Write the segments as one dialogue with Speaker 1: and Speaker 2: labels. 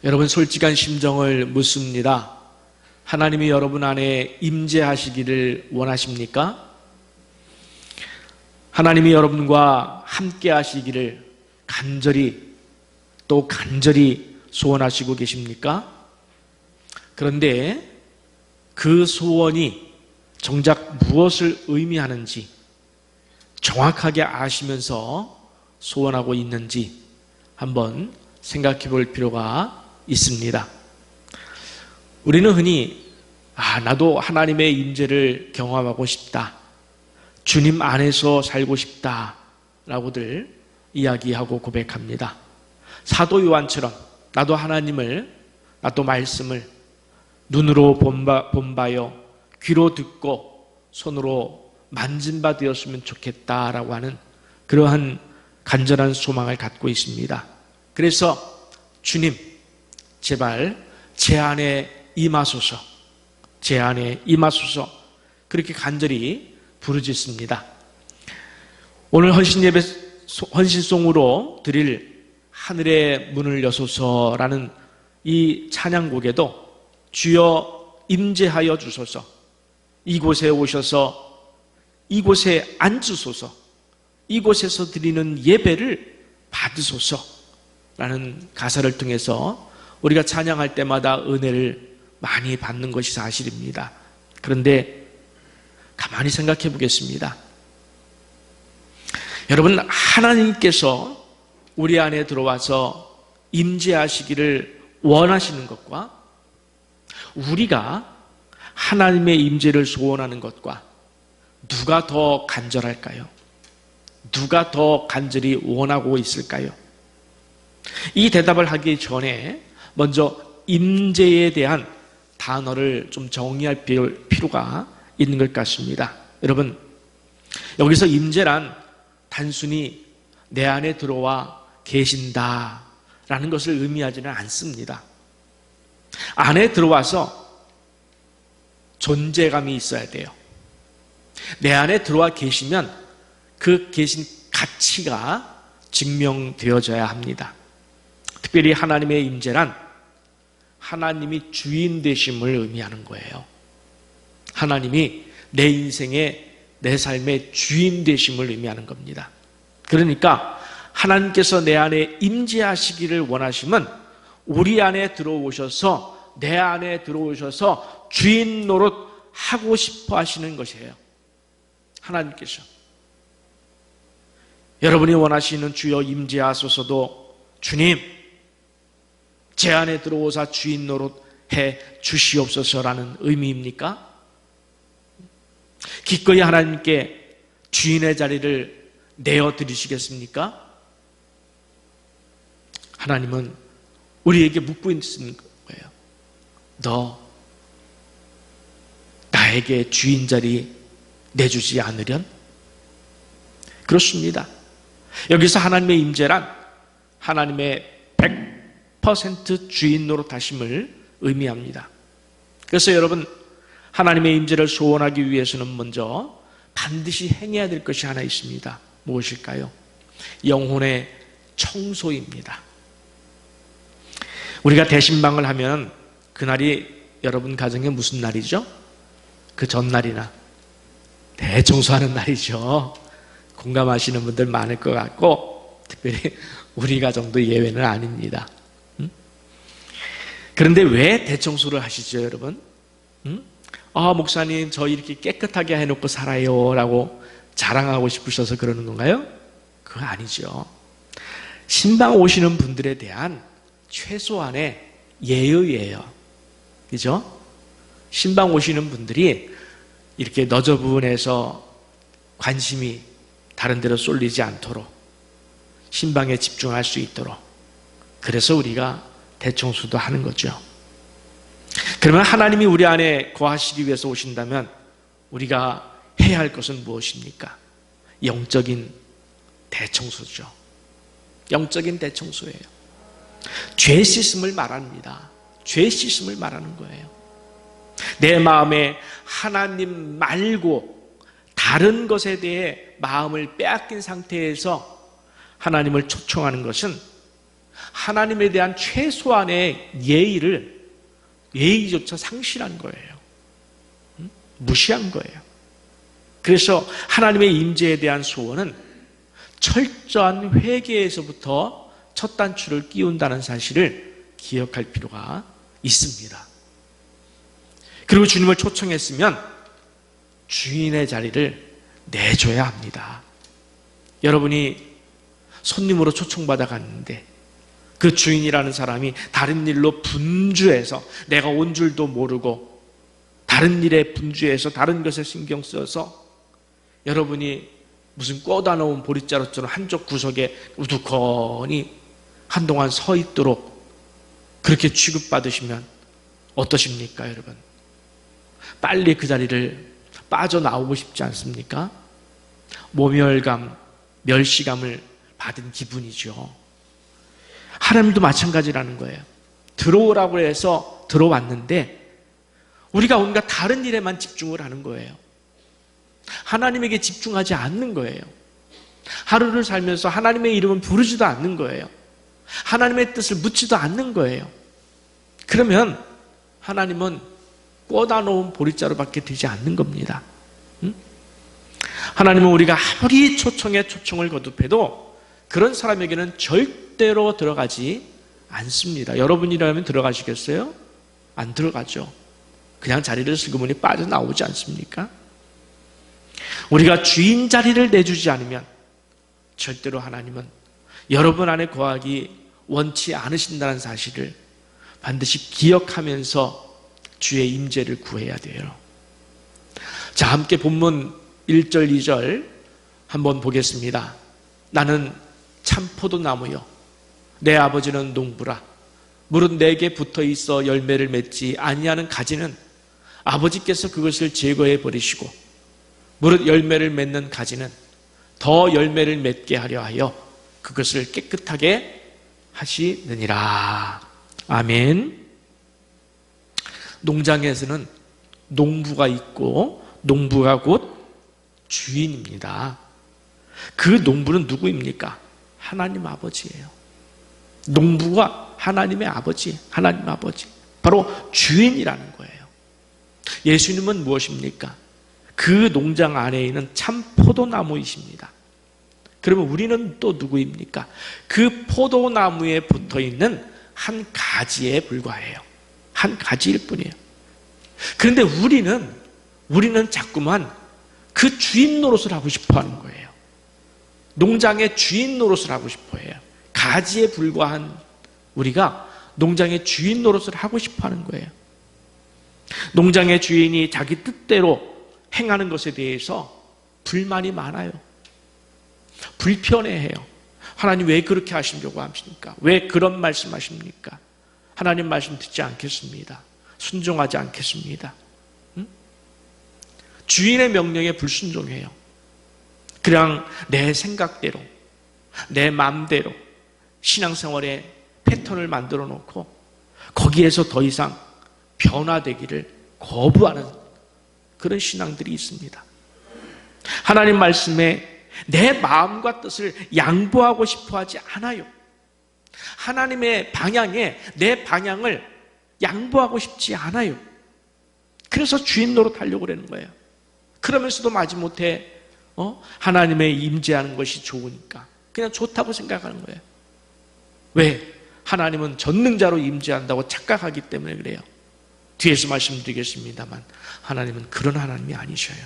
Speaker 1: 여러분, 솔직한 심정을 묻습니다. 하나님이 여러분 안에 임재하시기를 원하십니까? 하나님이 여러분과 함께 하시기를 간절히 소원하시고 계십니까? 그런데 그 소원이 정작 무엇을 의미하는지 정확하게 아시면서 소원하고 있는지 한번 생각해 볼 필요가 있습니다. 우리는 흔히 나도 하나님의 임재를 경험하고 싶다, 주님 안에서 살고 싶다 라고들 이야기하고 고백합니다. 사도 요한처럼 나도 말씀을 눈으로 본바요 귀로 듣고 손으로 만진 바 되었으면 좋겠다라고 하는 그러한 간절한 소망을 갖고 있습니다. 그래서 주님, 제발 제 안에 임하소서, 제 안에 임하소서, 그렇게 간절히 부르짖습니다. 오늘 헌신송으로 드릴 하늘의 문을 여소서라는 이 찬양곡에도 주여 임재하여 주소서, 이곳에 오셔서 이곳에 앉으소서, 이곳에서 드리는 예배를 받으소서라는 가사를 통해서 우리가 찬양할 때마다 은혜를 많이 받는 것이 사실입니다. 그런데 가만히 생각해 보겠습니다. 여러분, 하나님께서 우리 안에 들어와서 임재하시기를 원하시는 것과 우리가 하나님의 임재를 소원하는 것과 누가 더 간절할까요? 누가 더 간절히 원하고 있을까요? 이 대답을 하기 전에 먼저 임재에 대한 단어를 좀 정리할 필요가 있는 것 같습니다. 여러분, 여기서 임재란 단순히 내 안에 들어와 계신다라는 것을 의미하지는 않습니다. 안에 들어와서 존재감이 있어야 돼요. 내 안에 들어와 계시면 그 계신 가치가 증명되어져야 합니다. 특별히 하나님의 임재란 하나님이 주인 되심을 의미하는 거예요. 하나님이 내 인생의, 내 삶의 주인 되심을 의미하는 겁니다. 그러니까 하나님께서 내 안에 임재하시기를 원하시면 우리 안에 들어오셔서, 내 안에 들어오셔서 주인 노릇 하고 싶어 하시는 것이에요. 하나님께서. 여러분이 원하시는 주여 임재하소서도 주님, 제 안에 들어오사 주인 노릇 해 주시옵소서라는 의미입니까? 기꺼이 하나님께 주인의 자리를 내어드리시겠습니까? 하나님은 우리에게 묻고 있는 거예요. 너 나에게 주인 자리 내주지 않으련? 그렇습니다. 여기서 하나님의 임재란 하나님의 100% 주인 노릇하심을 의미합니다. 그래서 여러분, 하나님의 임재를 소원하기 위해서는 먼저 반드시 행해야 될 것이 하나 있습니다. 무엇일까요? 영혼의 청소입니다. 우리가 대신방을 하면 그날이 여러분 가정에 무슨 날이죠? 그 전날이나 대청소하는 날이죠. 공감하시는 분들 많을 것 같고 특별히 우리 가정도 예외는 아닙니다. 그런데 왜 대청소를 하시죠, 여러분? 목사님, 저 이렇게 깨끗하게 해놓고 살아요 라고 자랑하고 싶으셔서 그러는 건가요? 그거 아니죠. 신방 오시는 분들에 대한 최소한의 예의예요. 그죠? 신방 오시는 분들이 이렇게 너저분해서 관심이 다른 데로 쏠리지 않도록 신방에 집중할 수 있도록, 그래서 우리가 대청소도 하는 거죠. 그러면 하나님이 우리 안에 거하시기 위해서 오신다면 우리가 해야 할 것은 무엇입니까? 영적인 대청소죠. 영적인 대청소예요. 죄 씻음을 말합니다. 죄 씻음을 말하는 거예요. 내 마음에 하나님 말고 다른 것에 대해 마음을 빼앗긴 상태에서 하나님을 초청하는 것은 하나님에 대한 최소한의 예의조차 상실한 거예요. 무시한 거예요. 그래서 하나님의 임재에 대한 소원은 철저한 회개에서부터 첫 단추를 끼운다는 사실을 기억할 필요가 있습니다. 그리고 주님을 초청했으면 주인의 자리를 내줘야 합니다. 여러분이 손님으로 초청받아 갔는데 그 주인이라는 사람이 다른 일로 분주해서 내가 온 줄도 모르고 다른 일에 분주해서 다른 것에 신경 써서 여러분이 무슨 꽂아 놓은 보릿자루처럼 한쪽 구석에 우두커니 한동안 서 있도록 그렇게 취급받으시면 어떠십니까, 여러분? 빨리 그 자리를 빠져나오고 싶지 않습니까? 모멸감, 멸시감을 받은 기분이죠. 하나님도 마찬가지라는 거예요. 들어오라고 해서 들어왔는데 우리가 온갖 다른 일에만 집중을 하는 거예요. 하나님에게 집중하지 않는 거예요. 하루를 살면서 하나님의 이름은 부르지도 않는 거예요. 하나님의 뜻을 묻지도 않는 거예요. 그러면 하나님은 꽂아 놓은 보릿자루밖에 되지 않는 겁니다. 하나님은 우리가 아무리 초청에 초청을 거듭해도 그런 사람에게는 절대로 들어가지 않습니다. 여러분이라면 들어가시겠어요? 안 들어가죠. 그냥 자리를 슬그머니 빠져나오지 않습니까? 우리가 주인 자리를 내주지 않으면 절대로 하나님은 여러분 안에 거하기 원치 않으신다는 사실을 반드시 기억하면서 주의 임재를 구해야 돼요. 자, 함께 본문 1절, 2절 한번 보겠습니다. 나는 참 포도나무요 내 아버지는 농부라. 무릇 내게 붙어있어 열매를 맺지 아니하는 가지는 아버지께서 그것을 제거해 버리시고 무릇 열매를 맺는 가지는 더 열매를 맺게 하려 하여 그것을 깨끗하게 하시느니라. 아멘. 농장에서는 농부가 있고 농부가 곧 주인입니다. 그 농부는 누구입니까? 하나님 아버지예요. 농부가 하나님의 아버지, 하나님 아버지, 바로 주인이라는 거예요. 예수님은 무엇입니까? 그 농장 안에 있는 참 포도나무이십니다. 그러면 우리는 또 누구입니까? 그 포도나무에 붙어있는 한 가지에 불과해요. 한 가지일 뿐이에요. 그런데 우리는 자꾸만 그 주인 노릇을 하고 싶어 하는 거예요. 농장의 주인 노릇을 하고 싶어 해요. 가지에 불과한 우리가 농장의 주인 노릇을 하고 싶어 하는 거예요. 농장의 주인이 자기 뜻대로 행하는 것에 대해서 불만이 많아요. 불편해해요. 하나님 왜 그렇게 하시려고 하십니까? 왜 그런 말씀하십니까? 하나님 말씀 듣지 않겠습니다. 순종하지 않겠습니다. 주인의 명령에 불순종해요. 그냥 내 생각대로, 내 마음대로 신앙생활의 패턴을 만들어 놓고 거기에서 더 이상 변화되기를 거부하는 그런 신앙들이 있습니다. 하나님 말씀에 내 마음과 뜻을 양보하고 싶어 하지 않아요. 하나님의 방향에 내 방향을 양보하고 싶지 않아요. 그래서 주인 노릇하려고 그러는 거예요. 그러면서도 마지못해 하나님의 임재하는 것이 좋으니까 그냥 좋다고 생각하는 거예요. 왜? 하나님은 전능자로 임재한다고 착각하기 때문에 그래요. 뒤에서 말씀드리겠습니다만 하나님은 그런 하나님이 아니셔요.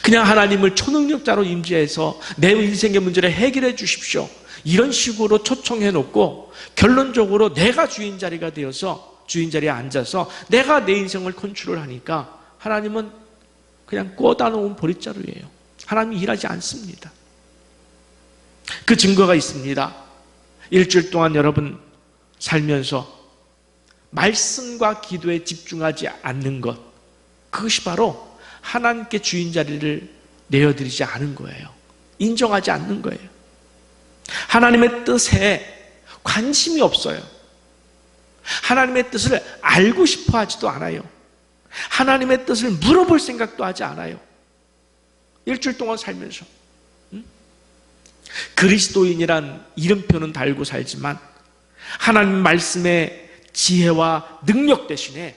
Speaker 1: 그냥 하나님을 초능력자로 임재해서 내 인생의 문제를 해결해 주십시오, 이런 식으로 초청해 놓고 결론적으로 내가 주인 자리가 되어서 주인 자리에 앉아서 내가 내 인생을 컨트롤 하니까 하나님은 그냥 꽂아 놓은 보릿자루예요. 하나님이 일하지 않습니다. 그 증거가 있습니다. 일주일 동안 여러분 살면서 말씀과 기도에 집중하지 않는 것, 그것이 바로 하나님께 주인 자리를 내어드리지 않은 거예요. 인정하지 않는 거예요. 하나님의 뜻에 관심이 없어요. 하나님의 뜻을 알고 싶어 하지도 않아요. 하나님의 뜻을 물어볼 생각도 하지 않아요. 일주일 동안 살면서 그리스도인이란 이름표는 달고 살지만 하나님 말씀의 지혜와 능력 대신에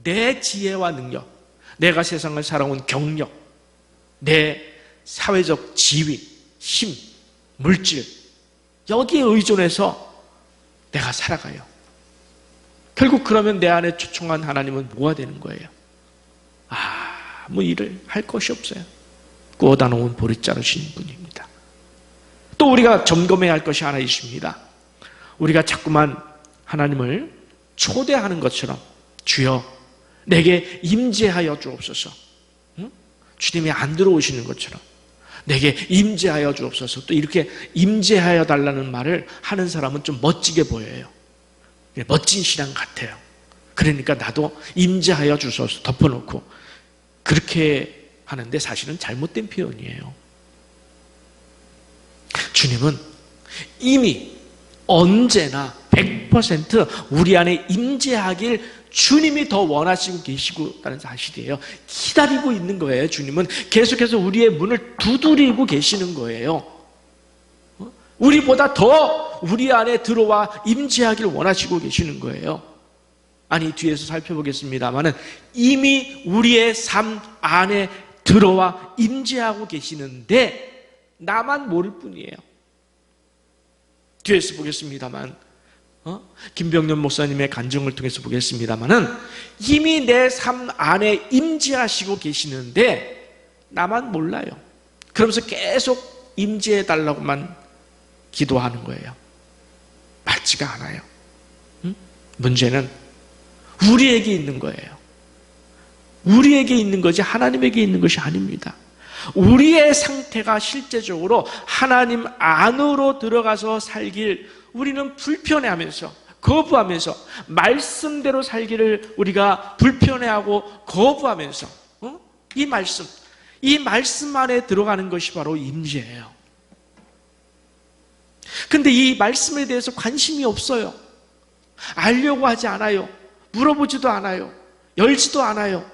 Speaker 1: 내 지혜와 능력, 내가 세상을 살아온 경력, 내 사회적 지위, 힘, 물질, 여기에 의존해서 내가 살아가요. 결국 그러면 내 안에 초청한 하나님은 뭐가 되는 거예요? 아무 일을 할 것이 없어요. 꾸어다 놓은 보리 자르시는 분입니다. 또 우리가 점검해야 할 것이 하나 있습니다. 우리가 자꾸만 하나님을 초대하는 것처럼 주여 내게 임재하여 주옵소서, 주님이 안 들어오시는 것처럼 내게 임재하여 주옵소서, 또 이렇게 임재하여 달라는 말을 하는 사람은 좀 멋지게 보여요. 멋진 신앙 같아요. 그러니까 나도 임재하여 주소서 덮어놓고 그렇게 하는데 사실은 잘못된 표현이에요. 주님은 이미 언제나 100% 우리 안에 임재하길 주님이 더 원하시고 계시고라는 사실이에요. 기다리고 있는 거예요. 주님은 계속해서 우리의 문을 두드리고 계시는 거예요. 우리보다 더 우리 안에 들어와 임재하길 원하시고 계시는 거예요. 아니, 뒤에서 살펴보겠습니다만은 이미 우리의 삶 안에 들어와 임재하고 계시는데 나만 모를 뿐이에요. 뒤에서 보겠습니다만 김병년 목사님의 간증을 통해서 보겠습니다만은 이미 내 삶 안에 임재하시고 계시는데 나만 몰라요. 그러면서 계속 임재해 달라고만 기도하는 거예요. 맞지가 않아요. 문제는 우리에게 있는 거예요. 우리에게 있는 거지 하나님에게 있는 것이 아닙니다. 우리의 상태가 실제적으로 하나님 안으로 들어가서 살길 우리는 불편해하면서 거부하면서 말씀대로 살기를 우리가 불편해하고 거부하면서 이 말씀 안에 들어가는 것이 바로 임재예요. 근데 이 말씀에 대해서 관심이 없어요. 알려고 하지 않아요. 물어보지도 않아요. 열지도 않아요.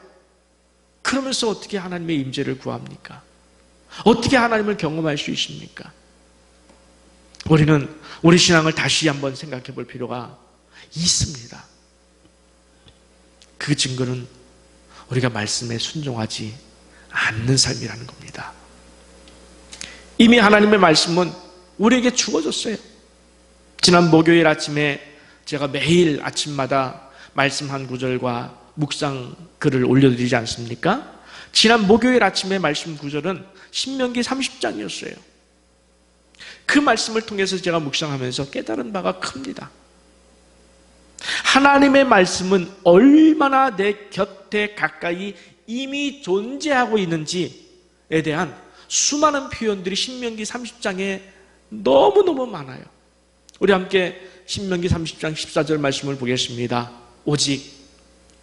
Speaker 1: 그러면서 어떻게 하나님의 임재를 구합니까? 어떻게 하나님을 경험할 수 있습니까? 우리는 우리 신앙을 다시 한번 생각해 볼 필요가 있습니다. 그 증거는 우리가 말씀에 순종하지 않는 삶이라는 겁니다. 이미 하나님의 말씀은 우리에게 주어졌어요. 지난 목요일 아침에 제가 매일 아침마다 말씀 한 구절과 묵상 글을 올려드리지 않습니까? 지난 목요일 아침에 말씀 구절은 신명기 30장이었어요. 그 말씀을 통해서 제가 묵상하면서 깨달은 바가 큽니다. 하나님의 말씀은 얼마나 내 곁에 가까이 이미 존재하고 있는지에 대한 수많은 표현들이 신명기 30장에 너무너무 많아요. 우리 함께 신명기 30장 14절 말씀을 보겠습니다. 오직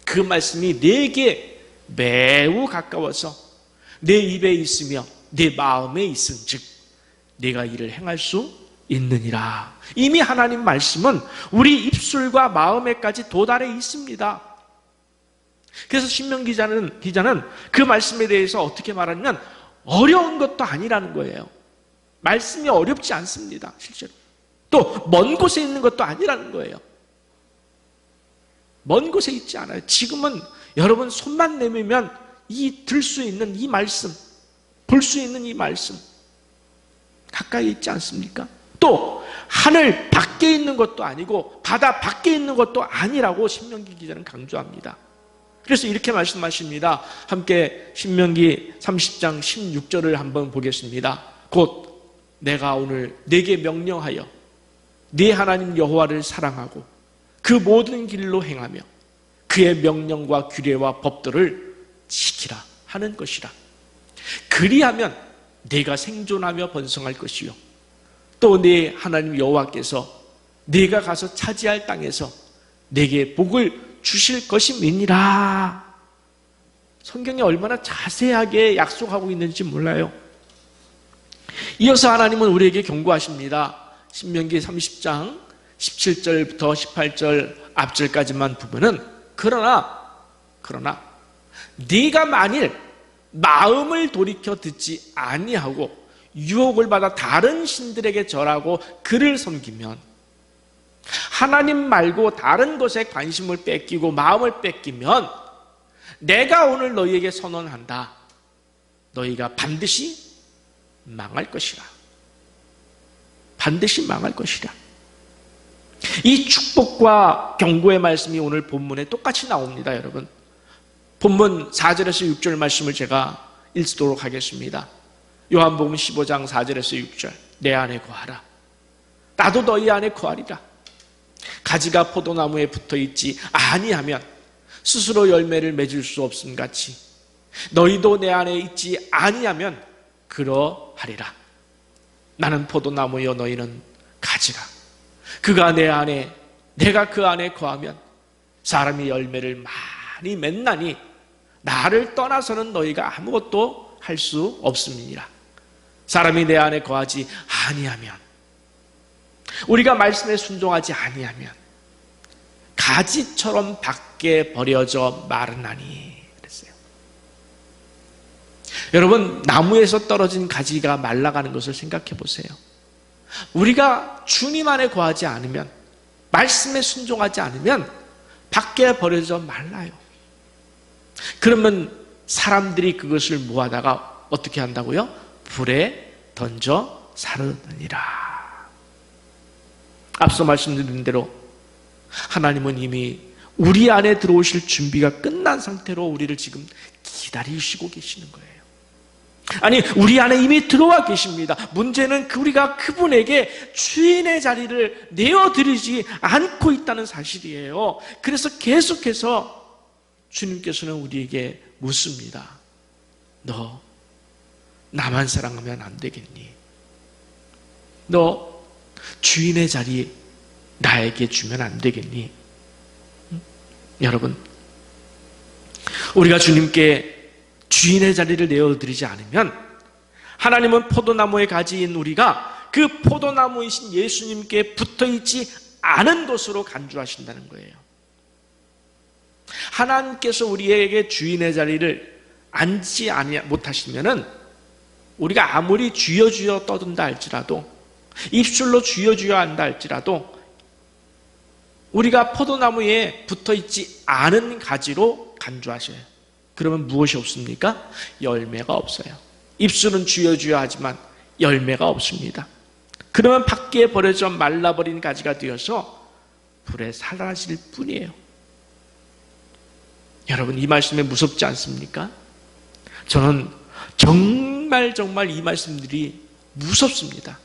Speaker 1: 그 말씀이 내게 매우 가까워서 내 입에 있으며 내 마음에 있은즉 네가 이를 행할 수 있느니라. 이미 하나님 말씀은 우리 입술과 마음에까지 도달해 있습니다. 그래서 신명기 기자는 그 말씀에 대해서 어떻게 말하냐면 어려운 것도 아니라는 거예요. 말씀이 어렵지 않습니다. 실제로. 또 먼 곳에 있는 것도 아니라는 거예요. 먼 곳에 있지 않아요. 지금은 여러분 손만 내밀면 들 수 있는 이 말씀, 볼 수 있는 이 말씀 가까이 있지 않습니까? 또 하늘 밖에 있는 것도 아니고 바다 밖에 있는 것도 아니라고 신명기 기자는 강조합니다. 그래서 이렇게 말씀하십니다. 함께 신명기 30장 16절을 한번 보겠습니다. 곧 내가 오늘 네게 명령하여 네 하나님 여호와를 사랑하고 그 모든 길로 행하며 그의 명령과 규례와 법도를 지키라 하는 것이라. 그리하면 네가 생존하며 번성할 것이요 또 네 하나님 여호와께서 네가 가서 차지할 땅에서 네게 복을 주실 것임이니라. 성경이 얼마나 자세하게 약속하고 있는지 몰라요. 이어서 하나님은 우리에게 경고하십니다. 신명기 30장 17절부터 18절 앞절까지만 보면은 그러나 네가 만일 마음을 돌이켜 듣지 아니하고 유혹을 받아 다른 신들에게 절하고 그를 섬기면, 하나님 말고 다른 것에 관심을 뺏기고 마음을 뺏기면 내가 오늘 너희에게 선언한다. 너희가 반드시 망할 것이라. 반드시 망할 것이라. 이 축복과 경고의 말씀이 오늘 본문에 똑같이 나옵니다, 여러분. 본문 4절에서 6절 말씀을 제가 읽도록 하겠습니다. 요한복음 15장 4절에서 6절. 내 안에 거하라. 나도 너희 안에 거하리라. 가지가 포도나무에 붙어있지 아니하면 스스로 열매를 맺을 수 없음 같이 너희도 내 안에 있지 아니하면 그러하리라. 나는 포도나무여 너희는 가지라. 그가 내 안에 내가 그 안에 거하면 사람이 열매를 많이 맺나니 나를 떠나서는 너희가 아무것도 할 수 없음이니라. 사람이 내 안에 거하지 아니하면, 우리가 말씀에 순종하지 아니하면 가지처럼 밖에 버려져 마르나니 그랬어요. 여러분, 나무에서 떨어진 가지가 말라가는 것을 생각해 보세요. 우리가 주님 안에 거하지 않으면, 말씀에 순종하지 않으면 밖에 버려져 말라요. 그러면 사람들이 그것을 모아다가 어떻게 한다고요? 불에 던져 사르느니라. 앞서 말씀드린 대로 하나님은 이미 우리 안에 들어오실 준비가 끝난 상태로 우리를 지금 기다리시고 계시는 거예요. 아니, 우리 안에 이미 들어와 계십니다. 문제는 우리가 그분에게 주인의 자리를 내어드리지 않고 있다는 사실이에요. 그래서 계속해서 주님께서는 우리에게 묻습니다. 너 나만 사랑하면 안 되겠니? 너 주인의 자리 나에게 주면 안 되겠니? 여러분, 우리가 주님께 주인의 자리를 내어드리지 않으면 하나님은 포도나무의 가지인 우리가 그 포도나무이신 예수님께 붙어있지 않은 것으로 간주하신다는 거예요. 하나님께서 우리에게 주인의 자리를 앉지 못하시면은 우리가 아무리 주여 주여 떠든다 할지라도, 입술로 주여 주여 한다 할지라도 우리가 포도나무에 붙어있지 않은 가지로 간주하셔요. 그러면 무엇이 없습니까? 열매가 없어요. 입술은 주여 주여 하지만 열매가 없습니다. 그러면 밖에 버려져 말라버린 가지가 되어서 불에 사라질 뿐이에요. 여러분, 이 말씀에 무섭지 않습니까? 저는 정말 이 말씀들이 무섭습니다.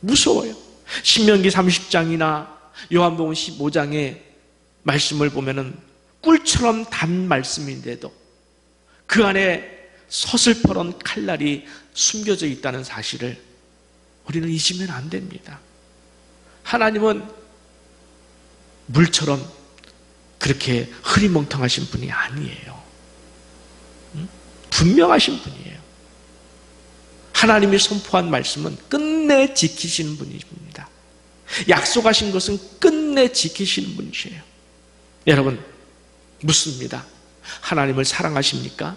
Speaker 1: 무서워요. 신명기 30장이나 요한복음 15장의 말씀을 보면은 꿀처럼 단 말씀인데도 그 안에 서슬퍼런 칼날이 숨겨져 있다는 사실을 우리는 잊으면 안 됩니다. 하나님은 물처럼 그렇게 흐리멍텅하신 분이 아니에요. 분명하신 분이에요. 하나님이 선포한 말씀은 끝내 지키시는 분이십니다. 약속하신 것은 끝내 지키시는 분이세요. 여러분, 묻습니다. 하나님을 사랑하십니까?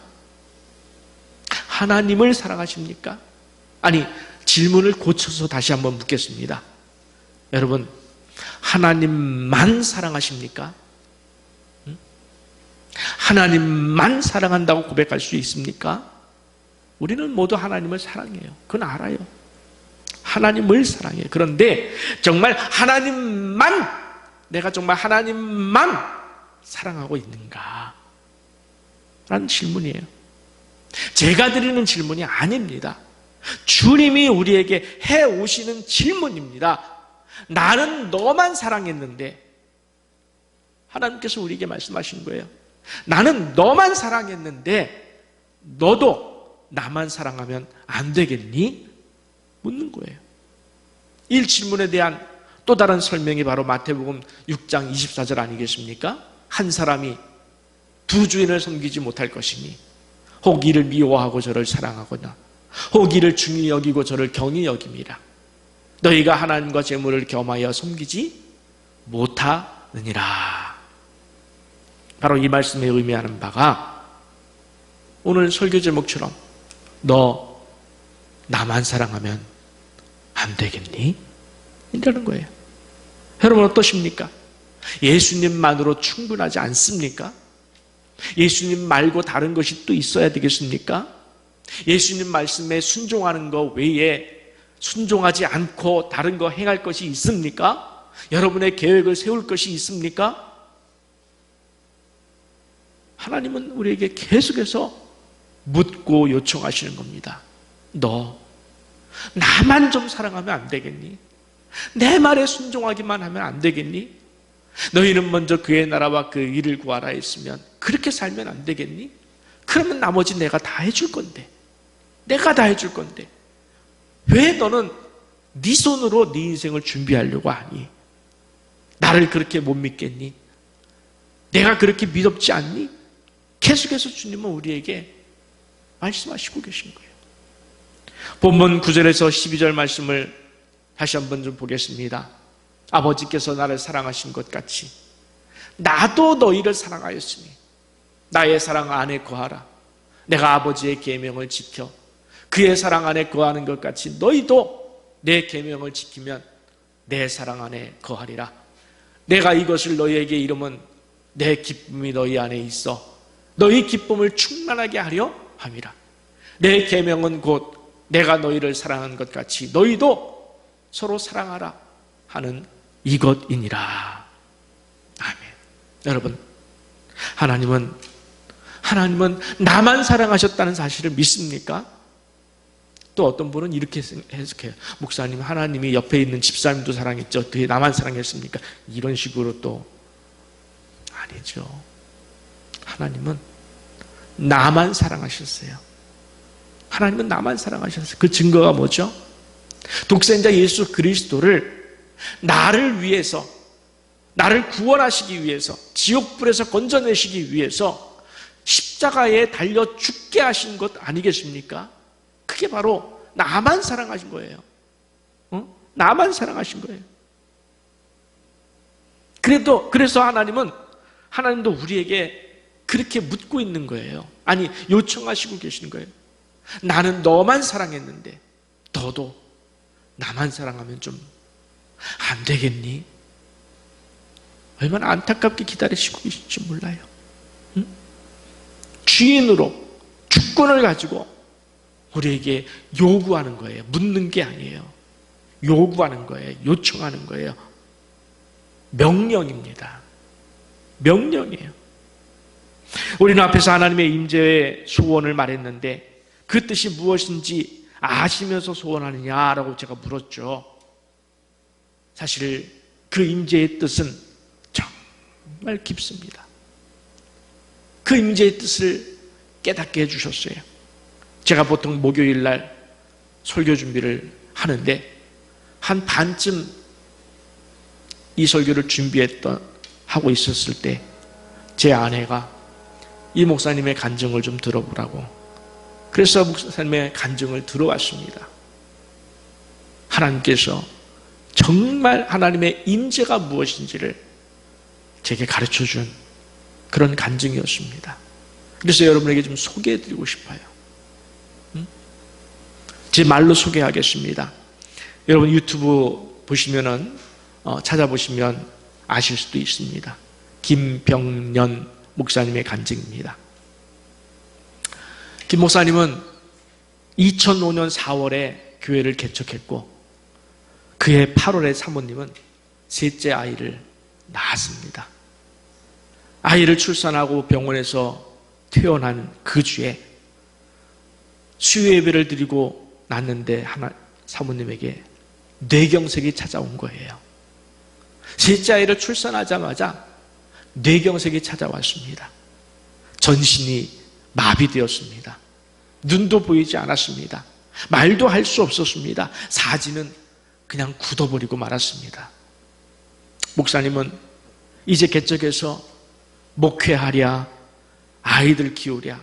Speaker 1: 하나님을 사랑하십니까? 아니, 질문을 고쳐서 다시 한번 묻겠습니다. 여러분, 하나님만 사랑하십니까? 하나님만 사랑한다고 고백할 수 있습니까? 우리는 모두 하나님을 사랑해요. 그건 알아요. 하나님을 사랑해요. 그런데 정말 내가 정말 하나님만 사랑하고 있는가? 라는 질문이에요. 제가 드리는 질문이 아닙니다. 주님이 우리에게 해오시는 질문입니다. 나는 너만 사랑했는데, 하나님께서 우리에게 말씀하신 거예요. 나는 너만 사랑했는데 너도 나만 사랑하면 안 되겠니? 묻는 거예요. 이 질문에 대한 또 다른 설명이 바로 마태복음 6장 24절 아니겠습니까? 한 사람이 두 주인을 섬기지 못할 것이니 혹 이를 미워하고 저를 사랑하거나 혹 이를 중히 여기고 저를 경히 여김이라. 너희가 하나님과 재물을 겸하여 섬기지 못하느니라. 바로 이 말씀에 의미하는 바가 오늘 설교 제목처럼 너 나만 사랑하면 안 되겠니? 이러는 거예요. 여러분 어떠십니까? 예수님만으로 충분하지 않습니까? 예수님 말고 다른 것이 또 있어야 되겠습니까? 예수님 말씀에 순종하는 것 외에 순종하지 않고 다른 거 행할 것이 있습니까? 여러분의 계획을 세울 것이 있습니까? 하나님은 우리에게 계속해서 묻고 요청하시는 겁니다. 너 나만 좀 사랑하면 안 되겠니? 내 말에 순종하기만 하면 안 되겠니? 너희는 먼저 그의 나라와 그 일을 구하라 했으면 그렇게 살면 안 되겠니? 그러면 나머지 내가 다 해줄 건데, 내가 다 해줄 건데 왜 너는 네 손으로 네 인생을 준비하려고 하니? 나를 그렇게 못 믿겠니? 내가 그렇게 믿었지 않니? 계속해서 주님은 우리에게 말씀하시고 계신 거예요. 본문 9절에서 12절 말씀을 다시 한번 좀 보겠습니다. 아버지께서 나를 사랑하신 것 같이 나도 너희를 사랑하였으니 나의 사랑 안에 거하라. 내가 아버지의 계명을 지켜 그의 사랑 안에 거하는 것 같이 너희도 내 계명을 지키면 내 사랑 안에 거하리라. 내가 이것을 너희에게 이름은 내 기쁨이 너희 안에 있어 너희 기쁨을 충만하게 하려 함이라. 내 계명은 곧 내가 너희를 사랑한 것 같이 너희도 서로 사랑하라 하는 이것이니라. 아멘. 여러분, 하나님은 나만 사랑하셨다는 사실을 믿습니까? 또 어떤 분은 이렇게 해석해요. 목사님, 하나님이 옆에 있는 집사님도 사랑했죠. 어떻게 나만 사랑했습니까? 이런 식으로 또 아니죠. 하나님은 나만 사랑하셨어요. 하나님은 나만 사랑하셨어요. 그 증거가 뭐죠? 독생자 예수 그리스도를 나를 위해서, 나를 구원하시기 위해서, 지옥불에서 건져내시기 위해서 십자가에 달려 죽게 하신 것 아니겠습니까? 그게 바로 나만 사랑하신 거예요. 나만 사랑하신 거예요. 그래서 하나님도 우리에게 그렇게 묻고 있는 거예요. 아니, 요청하시고 계시는 거예요. 나는 너만 사랑했는데 너도 나만 사랑하면 좀 안 되겠니? 얼마나 안타깝게 기다리시고 계실지 몰라요. 응? 주인으로 주권을 가지고 우리에게 요구하는 거예요. 묻는 게 아니에요. 요구하는 거예요. 요청하는 거예요. 명령입니다. 명령이에요. 우리는 앞에서 하나님의 임재의 소원을 말했는데 그 뜻이 무엇인지 아시면서 소원하느냐라고 제가 물었죠. 사실 그 임재의 뜻은 정말 깊습니다. 그 임재의 뜻을 깨닫게 해주셨어요. 제가 보통 목요일 날 설교 준비를 하는데 한 반쯤 이 설교를 하고 있었을 때 제 아내가 이 목사님의 간증을 좀 들어보라고, 그래서 목사님의 간증을 들어왔습니다. 하나님께서 정말 하나님의 임재가 무엇인지를 제게 가르쳐준 그런 간증이었습니다. 그래서 여러분에게 좀 소개해드리고 싶어요. 제 말로 소개하겠습니다. 여러분 유튜브 보시면은 찾아보시면 아실 수도 있습니다. 김병년 목사님의 간증입니다. 김 목사님은 2005년 4월에 교회를 개척했고 그해 8월에 사모님은 셋째 아이를 낳았습니다. 아이를 출산하고 병원에서 퇴원한 그 주에 수요 예배를 드리고 났는데 사모님에게 뇌경색이 찾아온 거예요. 셋째 아이를 출산하자마자 뇌경색이 찾아왔습니다. 전신이 마비되었습니다. 눈도 보이지 않았습니다. 말도 할 수 없었습니다. 사지는 그냥 굳어버리고 말았습니다. 목사님은 이제 개척해서 목회하랴, 아이들 키우랴,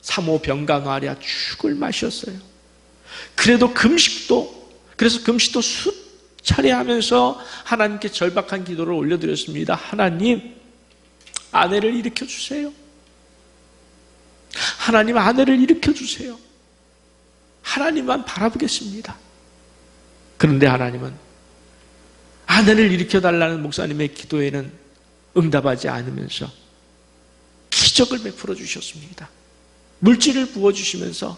Speaker 1: 사모 병간호하랴 죽을 맛이었어요. 그래서 금식도 수차례 하면서 하나님께 절박한 기도를 올려드렸습니다. 하나님, 아내를 일으켜주세요. 하나님, 아내를 일으켜주세요. 하나님만 바라보겠습니다. 그런데 하나님은 아내를 일으켜달라는 목사님의 기도에는 응답하지 않으면서 기적을 베풀어 주셨습니다. 물질을 부어주시면서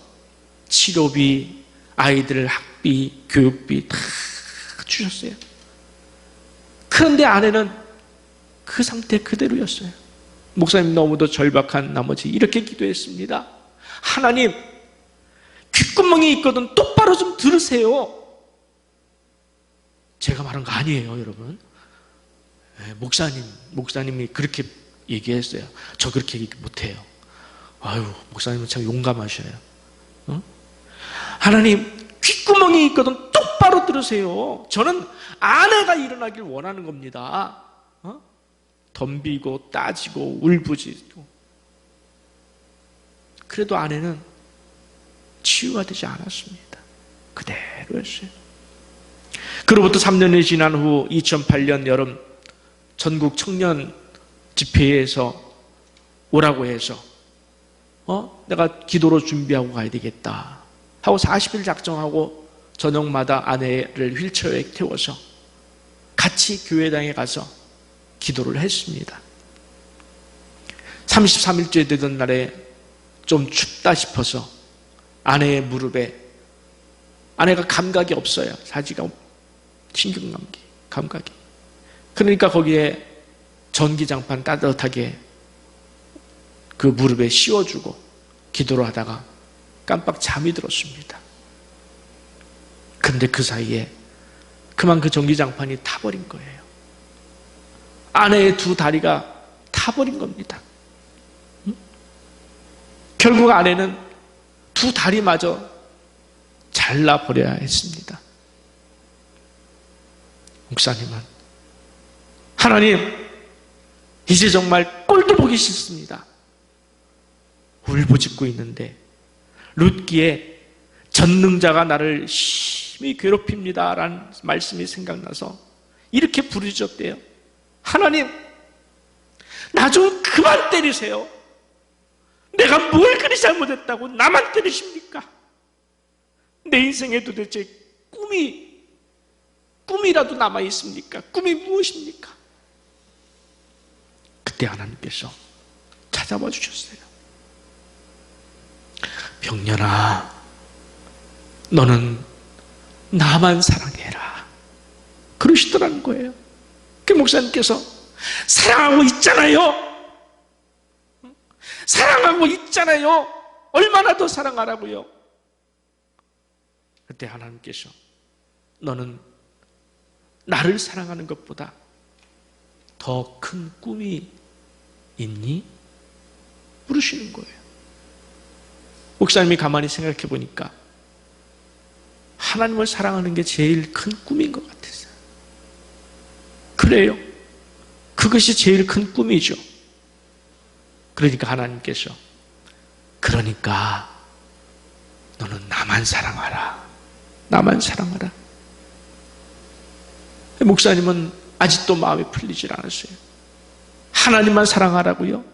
Speaker 1: 치료비, 아이들 학비, 교육비 다 주셨어요. 그런데 아내는 그 상태 그대로였어요. 목사님 너무도 절박한 나머지 이렇게 기도했습니다. 하나님, 귓구멍이 있거든 똑바로 좀 들으세요. 제가 말한 거 아니에요, 여러분. 목사님이 그렇게 얘기했어요. 저 그렇게 얘기 못해요. 아유, 목사님은 참 용감하셔요. 어? 하나님, 귓구멍이 있거든 똑바로 들으세요. 저는 아내가 일어나길 원하는 겁니다. 덤비고 따지고 울부짖고. 그래도 아내는 치유가 되지 않았습니다. 그대로였어요. 그로부터 3년이 지난 후 2008년 여름 전국 청년 집회에서 오라고 해서 내가 기도로 준비하고 가야 되겠다 하고 40일 작정하고 저녁마다 아내를 휠체어에 태워서 같이 교회당에 가서 기도를 했습니다. 33일째 되던 날에 좀 춥다 싶어서 아내의 무릎에, 아내가 감각이 없어요. 사지가 신경감기, 감각이. 그러니까 거기에 전기장판 따뜻하게 그 무릎에 씌워주고 기도를 하다가 깜빡 잠이 들었습니다. 근데 그 사이에 그만 그 전기장판이 타버린 거예요. 아내의 두 다리가 타버린 겁니다. 결국 아내는 두 다리마저 잘라버려야 했습니다. 목사님은 하나님, 이제 정말 꼴도 보기 싫습니다. 울부짖고 있는데 룻기에 전능자가 나를 심히 괴롭힙니다 라는 말씀이 생각나서 이렇게 부르짖었대요. 하나님, 나 좀 그만 때리세요. 내가 뭘 그리 잘못했다고 나만 때리십니까? 내 인생에 도대체 꿈이라도 남아있습니까? 꿈이 무엇입니까? 그때 하나님께서 찾아와 주셨어요. 병년아, 너는 나만 사랑해라 그러시더라는 거예요. 그 목사님께서 사랑하고 있잖아요. 사랑하고 있잖아요. 얼마나 더 사랑하라고요? 그때 하나님께서 너는 나를 사랑하는 것보다 더 큰 꿈이 있니? 물으시는 거예요. 목사님이 가만히 생각해 보니까 하나님을 사랑하는 게 제일 큰 꿈인 것 같았어요. 그래요. 그것이 제일 큰 꿈이죠. 그러니까 하나님께서 그러니까 너는 나만 사랑하라. 나만 사랑하라. 목사님은 아직도 마음이 풀리질 않았어요. 하나님만 사랑하라고요?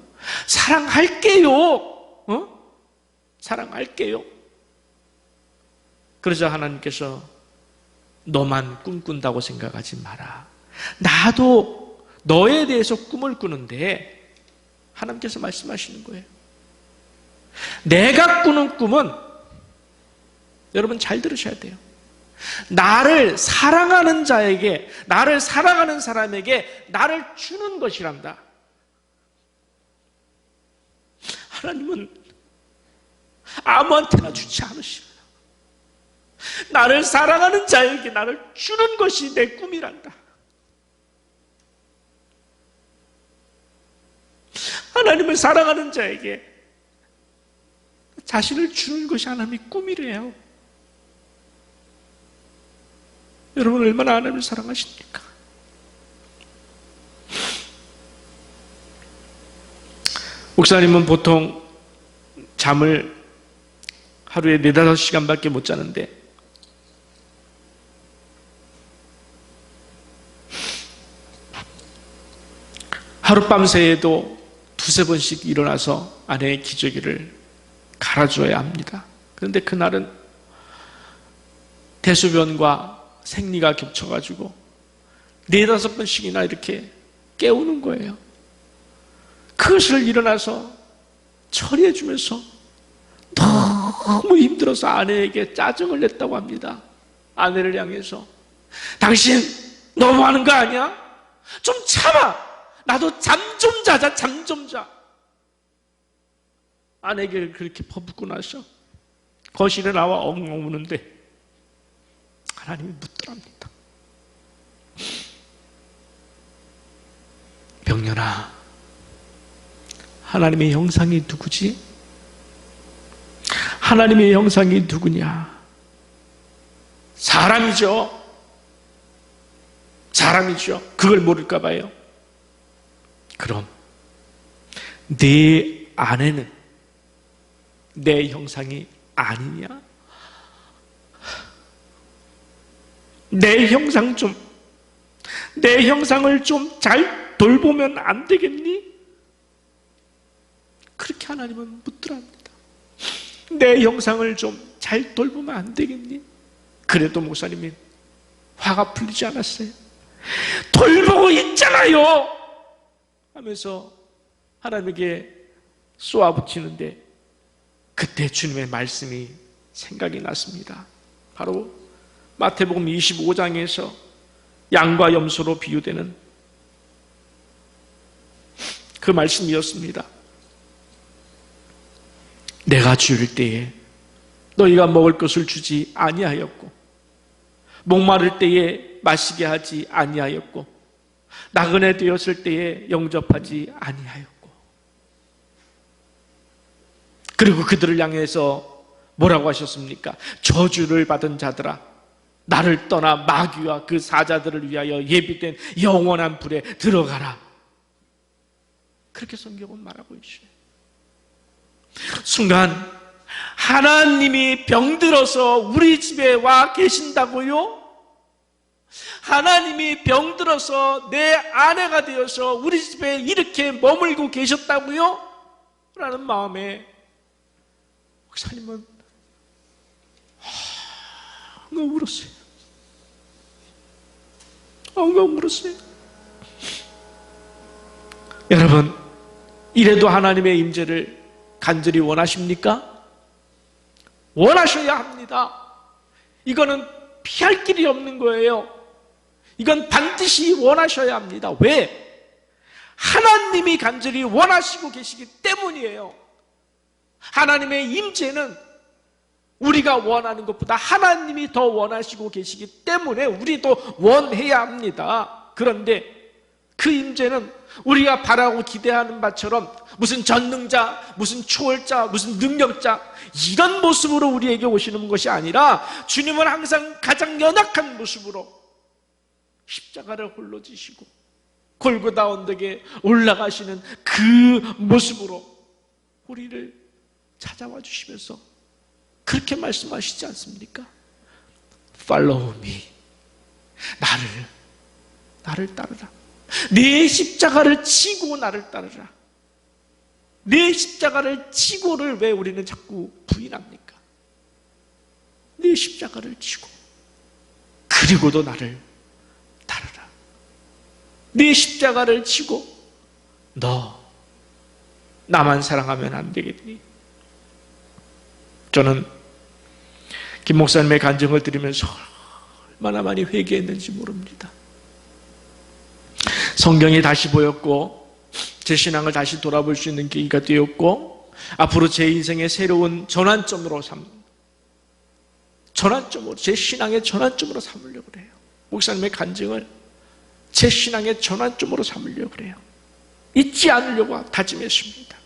Speaker 1: 사랑할게요. 사랑할게요. 그러자 하나님께서 너만 꿈꾼다고 생각하지 마라. 나도 너에 대해서 꿈을 꾸는데 하나님께서 말씀하시는 거예요. 내가 꾸는 꿈은 여러분 잘 들으셔야 돼요. 나를 사랑하는 자에게, 나를 사랑하는 사람에게 나를 주는 것이란다. 하나님은 아무한테나 주지 않으십니다. 나를 사랑하는 자에게 나를 주는 것이 내 꿈이란다. 하나님을 사랑하는 자에게 자신을 주는 것이 하나님의 꿈이래요. 여러분 얼마나 하나님을 사랑하십니까? 목사님은 보통 잠을 하루에 4-5시간밖에 못 자는데 하룻밤 새에도 2-3번씩 일어나서 아내의 기저귀를 갈아줘야 합니다. 그런데 그날은 대소변과 생리가 겹쳐가지고 4-5번씩이나 이렇게 깨우는 거예요. 그것을 일어나서 처리해 주면서 너무 힘들어서 아내에게 짜증을 냈다고 합니다. 아내를 향해서 당신 너무하는 거 아니야? 좀 참아. 나도 잠 좀 자자. 잠 좀 자. 아내에게 그렇게 퍼붓고 나서 거실에 나와 엉엉 우는데 하나님이 묻더랍니다. 병년아, 하나님의 형상이 누구지? 하나님의 형상이 누구냐? 사람이죠. 사람이죠. 그걸 모를까 봐요. 그럼 네 아내는 내 형상이 아니냐? 내 형상을 좀 잘 돌보면 안 되겠니? 그렇게 하나님은 묻더랍니다. 내 형상을 좀 잘 돌보면 안 되겠니? 그래도 목사님이 화가 풀리지 않았어요. 돌보고 있잖아요 하면서 하나님에게 쏘아붙이는데 그때 주님의 말씀이 생각이 났습니다. 바로 마태복음 25장에서 양과 염소로 비유되는 그 말씀이었습니다. 내가 주일 때에 너희가 먹을 것을 주지 아니하였고 목마를 때에 마시게 하지 아니하였고 나그네 되었을 때에 영접하지 아니하였고 그리고 그들을 향해서 뭐라고 하셨습니까? 저주를 받은 자들아 나를 떠나 마귀와 그 사자들을 위하여 예비된 영원한 불에 들어가라. 그렇게 성경은 말하고 있어요. 순간 하나님이 병들어서 우리 집에 와 계신다고요? 하나님이 병들어서 내 아내가 되어서 우리 집에 이렇게 머물고 계셨다고요? 라는 마음에 목사님은 엉엉 울었어요. 엉엉 울었어요. 여러분, 이래도 하나님의 임재를 간절히 원하십니까? 원하셔야 합니다. 이거는 피할 길이 없는 거예요. 이건 반드시 원하셔야 합니다. 왜? 하나님이 간절히 원하시고 계시기 때문이에요. 하나님의 임재는 우리가 원하는 것보다 하나님이 더 원하시고 계시기 때문에 우리도 원해야 합니다. 그런데 그 임재는 우리가 바라고 기대하는 바처럼 무슨 전능자, 무슨 초월자, 무슨 능력자 이런 모습으로 우리에게 오시는 것이 아니라 주님은 항상 가장 연약한 모습으로 십자가를 홀로 지시고 골고다 언덕에 올라가시는 그 모습으로 우리를 찾아와 주시면서 그렇게 말씀하시지 않습니까? Follow me. 나를 따르라. 내 십자가를 지고 나를 따르라. 내 십자가를 지고를 왜 우리는 자꾸 부인합니까? 내 십자가를 지고 그리고도 나를 따르라. 내 십자가를 지고 너 나만 사랑하면 안 되겠니? 저는 김 목사님의 간증을 들으면서 얼마나 많이 회개했는지 모릅니다. 성경이 다시 보였고 제 신앙을 다시 돌아볼 수 있는 계기가 되었고 앞으로 제 인생의 새로운 전환점으로 제 신앙의 전환점으로 삼으려고 해요. 목사님의 간증을 제 신앙의 전환점으로 삼으려고 해요. 잊지 않으려고 다짐했습니다.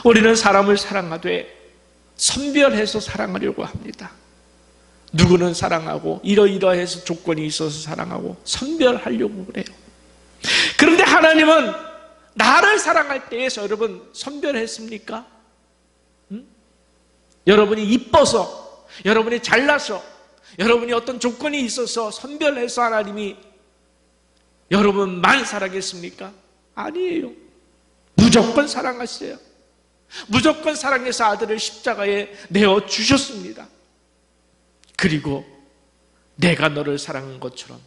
Speaker 1: 우리는 사람을 사랑하되 선별해서 사랑하려고 합니다. 누구는 사랑하고 이러이러해서 조건이 있어서 사랑하고 선별하려고 그래요. 그런데 하나님은 나를 사랑할 때에서 여러분 선별했습니까? 여러분이 이뻐서, 여러분이 잘나서, 여러분이 어떤 조건이 있어서 선별해서 하나님이 여러분만 사랑했습니까? 아니에요. 무조건 사랑하세요. 무조건 사랑해서 아들을 십자가에 내어 주셨습니다. 그리고 내가 너를 사랑한 것처럼,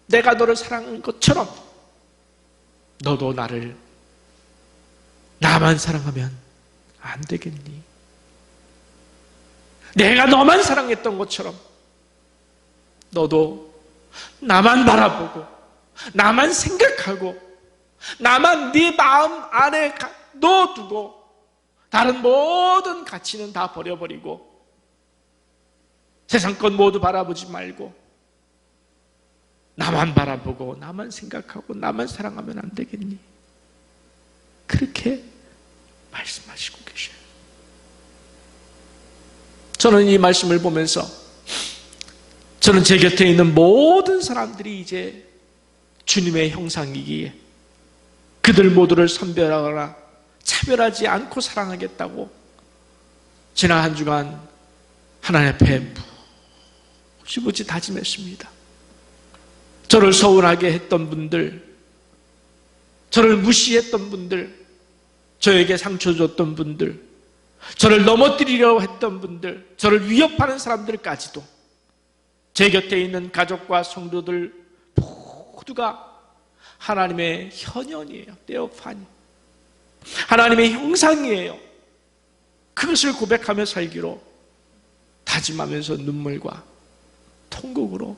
Speaker 1: 내가 너를 사랑한 것처럼 너도 나만 사랑하면 안 되겠니? 내가 너만 사랑했던 것처럼 너도 나만 바라보고 나만 생각하고 나만 네 마음 안에 넣어두고 다른 모든 가치는 다 버려버리고 세상 것 모두 바라보지 말고 나만 바라보고 나만 생각하고 나만 사랑하면 안 되겠니? 그렇게 말씀하시고 계셔요. 저는 이 말씀을 보면서 저는 제 곁에 있는 모든 사람들이 이제 주님의 형상이기에 그들 모두를 선별하거나 차별하지 않고 사랑하겠다고 지난 한 주간 하나님 앞에 무지무지 다짐했습니다. 저를 서운하게 했던 분들, 저를 무시했던 분들, 저에게 상처 줬던 분들, 저를 넘어뜨리려고 했던 분들, 저를 위협하는 사람들까지도 제 곁에 있는 가족과 성도들 모두가 하나님의 현현이에요. 테오파니. 하나님의 형상이에요. 그것을 고백하며 살기로 다짐하면서 눈물과 통곡으로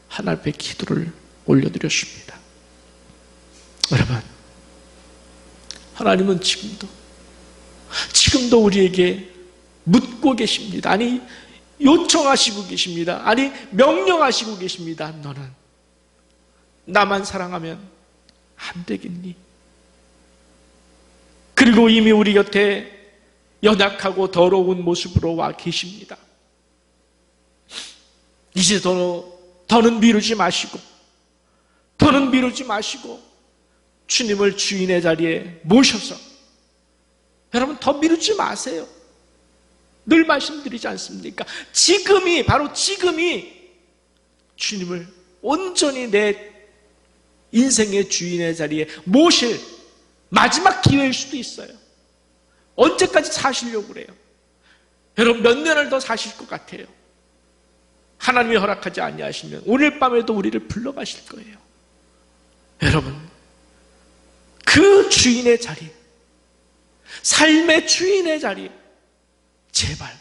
Speaker 1: 하나님 앞에 기도를 올려드렸습니다. 여러분, 하나님은 지금도 우리에게 묻고 계십니다. 아니, 요청하시고 계십니다. 아니, 명령하시고 계십니다. 너는 나만 사랑하면 안 되겠니? 그리고 이미 우리 곁에 연약하고 더러운 모습으로 와 계십니다. 이제 더는 미루지 마시고 주님을 주인의 자리에 모셔서 여러분 더 미루지 마세요. 늘 말씀드리지 않습니까? 바로 지금이 주님을 온전히 내 인생의 주인의 자리에 모실 마지막 기회일 수도 있어요. 언제까지 사시려고 그래요? 여러분 몇 년을 더 사실 것 같아요? 하나님이 허락하지 아니하시면 오늘 밤에도 우리를 불러가실 거예요. 여러분, 그 주인의 자리, 삶의 주인의 자리 제발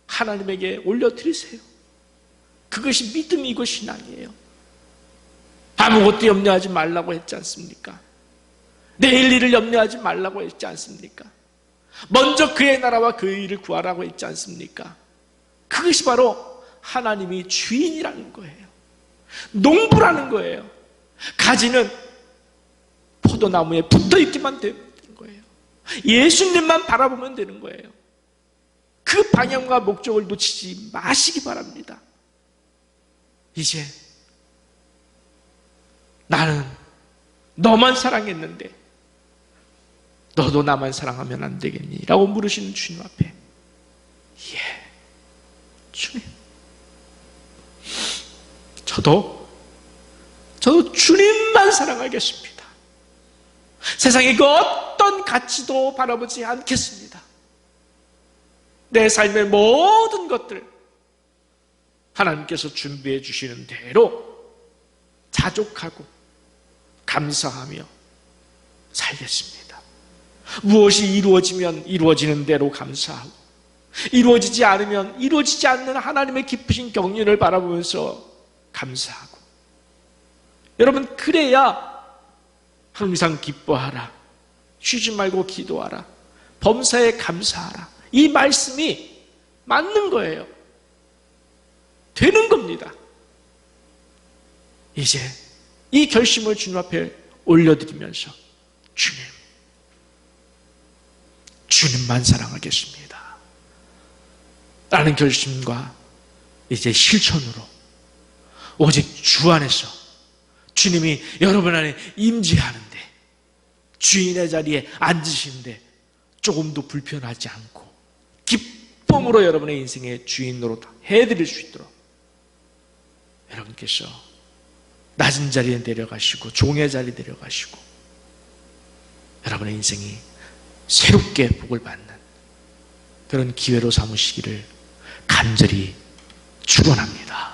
Speaker 1: 하나님에게 올려드리세요. 그것이 믿음이고 신앙이에요. 아무것도 염려하지 말라고 했지 않습니까? 내일 일을 염려하지 말라고 했지 않습니까? 먼저 그의 나라와 그의 일을 구하라고 했지 않습니까? 그것이 바로 하나님이 주인이라는 거예요. 농부라는 거예요. 가지는 포도나무에 붙어있기만 되는 거예요. 예수님만 바라보면 되는 거예요. 그 방향과 목적을 놓치지 마시기 바랍니다. 이제 나는 너만 사랑했는데 너도 나만 사랑하면 안 되겠니? 라고 물으시는 주님 앞에 예, 주님, 저도 주님만 사랑하겠습니다. 세상의 그 어떤 가치도 바라보지 않겠습니다. 내 삶의 모든 것들 하나님께서 준비해 주시는 대로 자족하고 감사하며 살겠습니다. 무엇이 이루어지면 이루어지는 대로 감사하고 이루어지지 않으면 이루어지지 않는 하나님의 깊으신 경륜을 바라보면서 감사하고 여러분 그래야 항상 기뻐하라, 쉬지 말고 기도하라, 범사에 감사하라, 이 말씀이 맞는 거예요. 되는 겁니다. 이제 이 결심을 주님 앞에 올려드리면서 주님만 사랑하겠습니다 라는 결심과 이제 실천으로 오직 주 안에서 주님이 여러분 안에 임재하는데 주인의 자리에 앉으시는데 조금도 불편하지 않고 기쁨으로 여러분의 인생의 주인으로 해드릴 수 있도록 여러분께서 낮은 자리에 내려가시고 종의 자리에 내려가시고 여러분의 인생이 새롭게 복을 받는 그런 기회로 삼으시기를 간절히 축원합니다.